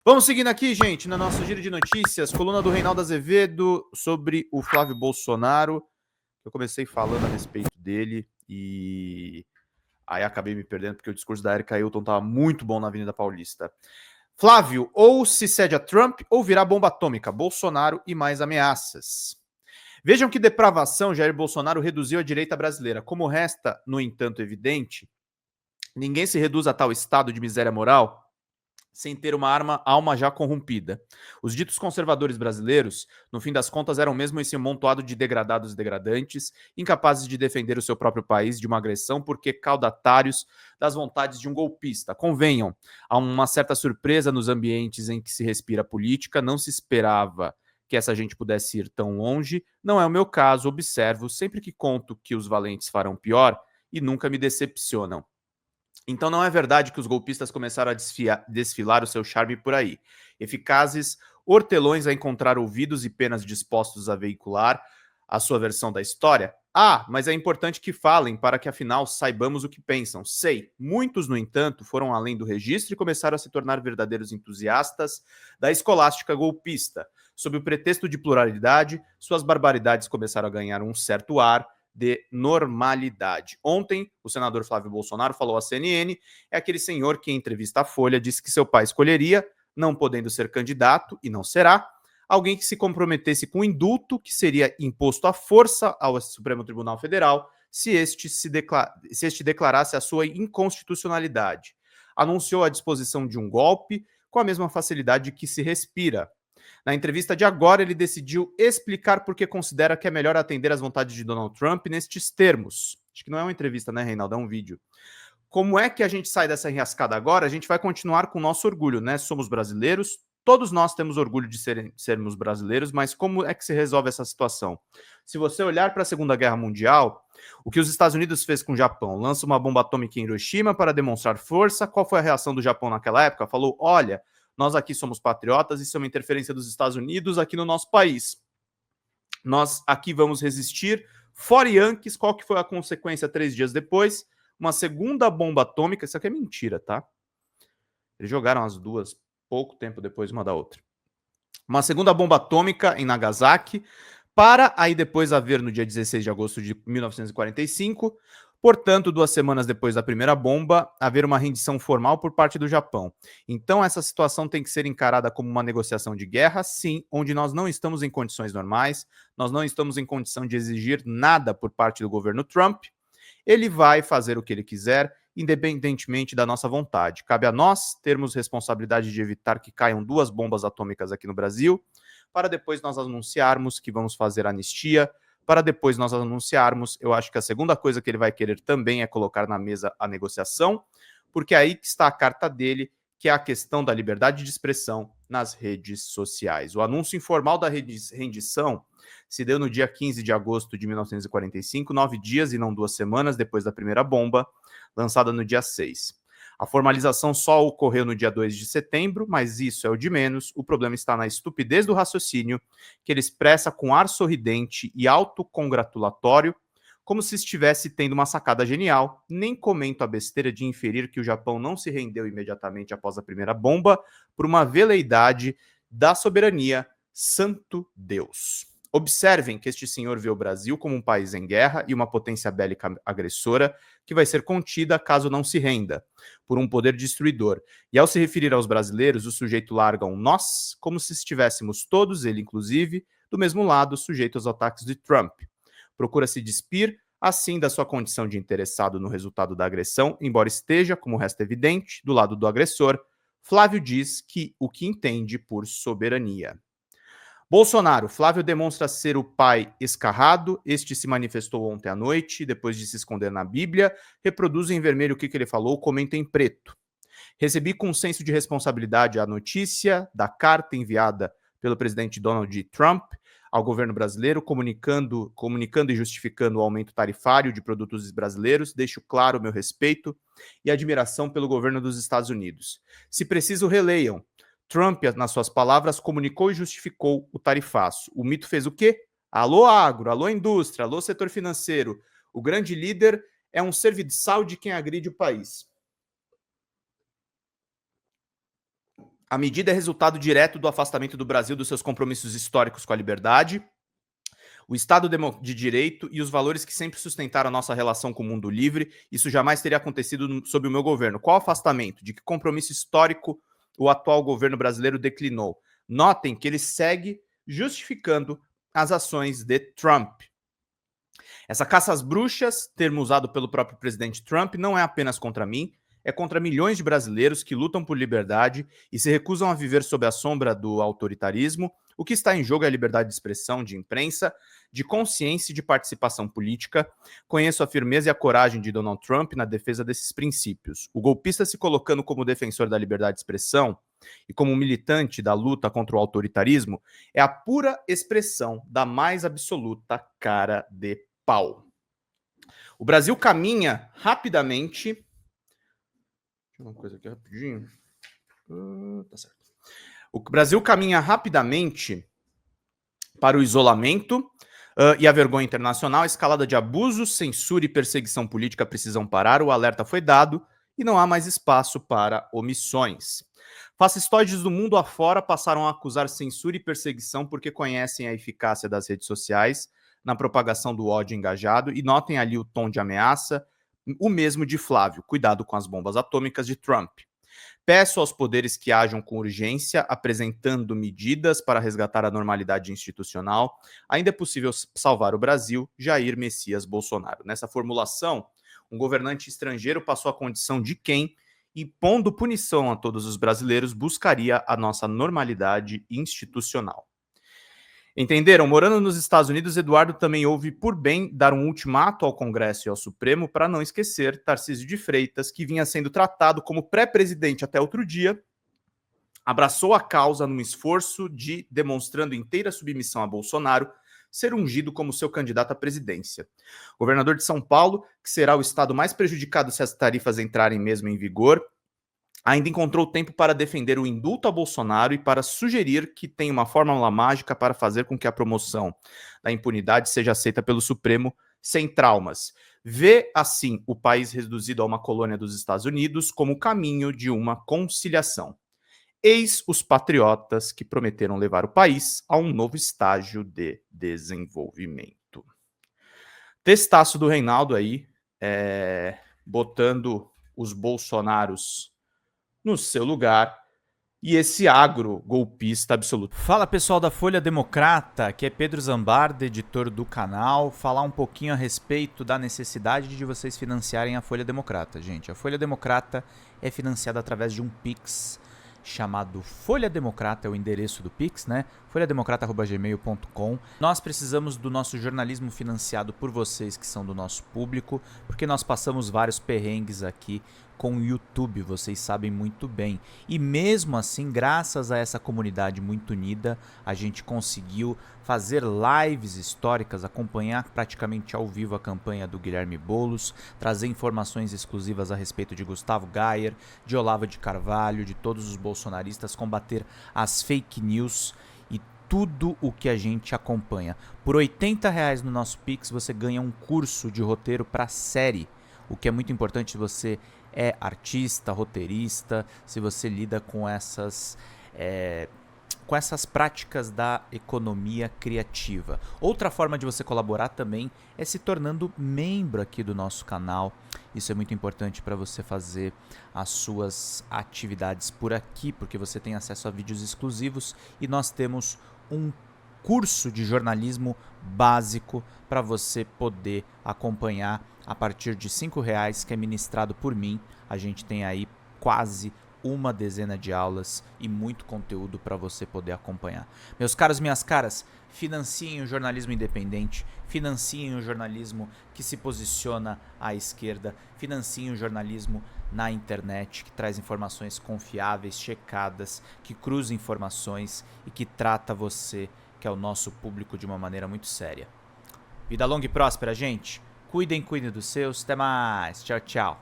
Vamos seguindo aqui, gente, no nosso giro de notícias, coluna do Reinaldo Azevedo sobre o Flávio Bolsonaro. Eu comecei falando a respeito dele e aí acabei me perdendo porque o discurso da Erika Hilton estava muito bom na Avenida Paulista. Flávio, ou se cede a Trump ou virá bomba atômica, Bolsonaro e mais ameaças. Vejam que depravação Jair Bolsonaro reduziu a direita brasileira. Como resta, no entanto, evidente, ninguém se reduz a tal estado de miséria moral sem ter uma alma já corrompida. Os ditos conservadores brasileiros, no fim das contas, eram mesmo esse amontoado de degradados e degradantes, incapazes de defender o seu próprio país de uma agressão porque caudatários das vontades de um golpista. Convenham, há uma certa surpresa nos ambientes em que se respira política, não se esperava que essa gente pudesse ir tão longe. Não é o meu caso, observo sempre que conto que os valentes farão pior e nunca me decepcionam. Então não é verdade que os golpistas começaram a desfilar o seu charme por aí. Eficazes, hortelões a encontrar ouvidos e penas dispostos a veicular a sua versão da história? Ah, mas é importante que falem para que afinal saibamos o que pensam. Sei, muitos, no entanto, foram além do registro e começaram a se tornar verdadeiros entusiastas da escolástica golpista. Sob o pretexto de pluralidade, suas barbaridades começaram a ganhar um certo ar de normalidade. Ontem, o senador Flávio Bolsonaro falou à CNN, é aquele senhor que em entrevista à Folha disse que seu pai escolheria, não podendo ser candidato, e não será, alguém que se comprometesse com o indulto que seria imposto à força ao Supremo Tribunal Federal se este declarasse a sua inconstitucionalidade. Anunciou a disposição de um golpe com a mesma facilidade que se respira. Na entrevista de agora, ele decidiu explicar por que considera que é melhor atender às vontades de Donald Trump nestes termos. Acho que não é uma entrevista, né, Reinaldo? É um vídeo. Como é que a gente sai dessa enrascada agora? A gente vai continuar com o nosso orgulho, né? Somos brasileiros, todos nós temos orgulho de sermos brasileiros, mas como é que se resolve essa situação? Se você olhar para a Segunda Guerra Mundial, o que os Estados Unidos fez com o Japão? Lança uma bomba atômica em Hiroshima para demonstrar força. Qual foi a reação do Japão naquela época? Falou: olha, nós aqui somos patriotas, isso é uma interferência dos Estados Unidos aqui no nosso país. Nós aqui vamos resistir. Fora Yankees, qual que foi a consequência 3 dias depois? Uma segunda bomba atômica. Isso aqui é mentira, tá? Eles jogaram as duas pouco tempo depois uma da outra. Uma segunda bomba atômica em Nagasaki, para aí depois haver, no dia 16 de agosto de 1945, portanto, 2 semanas depois da primeira bomba, haver uma rendição formal por parte do Japão. Então, essa situação tem que ser encarada como uma negociação de guerra, sim, onde nós não estamos em condições normais, nós não estamos em condição de exigir nada por parte do governo Trump. Ele vai fazer o que ele quiser, independentemente da nossa vontade. Cabe a nós termos responsabilidade de evitar que caiam 2 bombas atômicas aqui no Brasil, para depois nós anunciarmos que vamos fazer anistia, para depois nós anunciarmos, eu acho que a segunda coisa que ele vai querer também é colocar na mesa a negociação, porque é aí que está a carta dele, que é a questão da liberdade de expressão nas redes sociais. O anúncio informal da rendição se deu no dia 15 de agosto de 1945, 9 dias e não 2 semanas depois da primeira bomba, lançada no dia 6. A formalização só ocorreu no dia 2 de setembro, mas isso é o de menos. O problema está na estupidez do raciocínio, que ele expressa com ar sorridente e autocongratulatório, como se estivesse tendo uma sacada genial. Nem comento a besteira de inferir que o Japão não se rendeu imediatamente após a primeira bomba por uma veleidade da soberania. Santo Deus. Observem que este senhor vê o Brasil como um país em guerra e uma potência bélica agressora que vai ser contida caso não se renda, por um poder destruidor. E ao se referir aos brasileiros, o sujeito larga um nós, como se estivéssemos todos, ele inclusive, do mesmo lado, sujeitos aos ataques de Trump. Procura se despir, assim, da sua condição de interessado no resultado da agressão, embora esteja, como resta evidente, do lado do agressor. Flávio diz que o que entende por soberania. Bolsonaro, Flávio demonstra ser o pai escarrado. Este se manifestou ontem à noite, depois de se esconder na Bíblia. Reproduz em vermelho o que ele falou, comenta em preto. Recebi com senso de responsabilidade a notícia da carta enviada pelo presidente Donald Trump ao governo brasileiro, comunicando e justificando o aumento tarifário de produtos brasileiros. Deixo claro o meu respeito e admiração pelo governo dos Estados Unidos. Se preciso, releiam. Trump, nas suas palavras, comunicou e justificou o tarifaço. O mito fez o quê? Alô agro, alô indústria, alô setor financeiro. O grande líder é um serviçal de quem agride o país. A medida é resultado direto do afastamento do Brasil dos seus compromissos históricos com a liberdade, o Estado de Direito e os valores que sempre sustentaram a nossa relação com o mundo livre. Isso jamais teria acontecido sob o meu governo. Qual afastamento? De que compromisso histórico o atual governo brasileiro declinou? Notem que ele segue justificando as ações de Trump. Essa caça às bruxas, termo usado pelo próprio presidente Trump, não é apenas contra mim, é contra milhões de brasileiros que lutam por liberdade e se recusam a viver sob a sombra do autoritarismo. O que está em jogo é a liberdade de expressão, de imprensa, de consciência e de participação política. Conheço a firmeza e a coragem de Donald Trump na defesa desses princípios. O golpista se colocando como defensor da liberdade de expressão e como militante da luta contra o autoritarismo é a pura expressão da mais absoluta cara de pau. O Brasil caminha rapidamente. Deixa eu ver uma coisa aqui rapidinho. Tá certo. O Brasil caminha rapidamente para o isolamento e a vergonha internacional. A escalada de abusos, censura e perseguição política precisam parar. O alerta foi dado e não há mais espaço para omissões. Fascistoides do mundo afora passaram a acusar censura e perseguição porque conhecem a eficácia das redes sociais na propagação do ódio engajado, e notem ali o tom de ameaça, o mesmo de Flávio, cuidado com as bombas atômicas de Trump. Peço aos poderes que ajam com urgência, apresentando medidas para resgatar a normalidade institucional. Ainda é possível salvar o Brasil, Jair Messias Bolsonaro. Nessa formulação, um governante estrangeiro passou a condição de quem, impondo punição a todos os brasileiros, buscaria a nossa normalidade institucional. Entenderam? Morando nos Estados Unidos, Eduardo também houve por bem dar um ultimato ao Congresso e ao Supremo para não esquecer Tarcísio de Freitas, que vinha sendo tratado como pré-presidente até outro dia, abraçou a causa num esforço de, demonstrando inteira submissão a Bolsonaro, ser ungido como seu candidato à presidência. O governador de São Paulo, que será o estado mais prejudicado se as tarifas entrarem mesmo em vigor, ainda encontrou tempo para defender o indulto a Bolsonaro e para sugerir que tem uma fórmula mágica para fazer com que a promoção da impunidade seja aceita pelo Supremo sem traumas. Vê, assim, o país reduzido a uma colônia dos Estados Unidos como caminho de uma conciliação. Eis os patriotas que prometeram levar o país a um novo estágio de desenvolvimento. Testaço do Reinaldo aí, botando os bolsonaros no seu lugar, e esse agro golpista absoluto. Fala pessoal da Folha Democrata, aqui é Pedro Zambarda, editor do canal, falar um pouquinho a respeito da necessidade de vocês financiarem a Folha Democrata, gente. A Folha Democrata é financiada através de um Pix chamado Folha Democrata, é o endereço do Pix, né? folhademocrata@gmail.com. Nós precisamos do nosso jornalismo financiado por vocês que são do nosso público, porque nós passamos vários perrengues aqui com o YouTube, vocês sabem muito bem. E mesmo assim, graças a essa comunidade muito unida, a gente conseguiu fazer lives históricas, acompanhar praticamente ao vivo a campanha do Guilherme Boulos, trazer informações exclusivas a respeito de Gustavo Gayer, de Olavo de Carvalho, de todos os bolsonaristas, combater as fake news e tudo o que a gente acompanha. Por R$80 no nosso Pix, você ganha um curso de roteiro para série, o que é muito importante se você é artista, roteirista, se você lida com essas práticas da economia criativa. Outra forma de você colaborar também é se tornando membro aqui do nosso canal. Isso é muito importante para você fazer as suas atividades por aqui, porque você tem acesso a vídeos exclusivos e nós temos um curso de jornalismo básico para você poder acompanhar a partir de R$5, que é ministrado por mim. A gente tem aí quase uma dezena de aulas e muito conteúdo para você poder acompanhar. Meus caros, minhas caras, financiem o jornalismo independente, financiem o jornalismo que se posiciona à esquerda, financiem o jornalismo na internet, que traz informações confiáveis, checadas, que cruza informações e que trata você, que é o nosso público, de uma maneira muito séria. Vida longa e próspera, gente. Cuidem dos seus. Até mais. Tchau, tchau.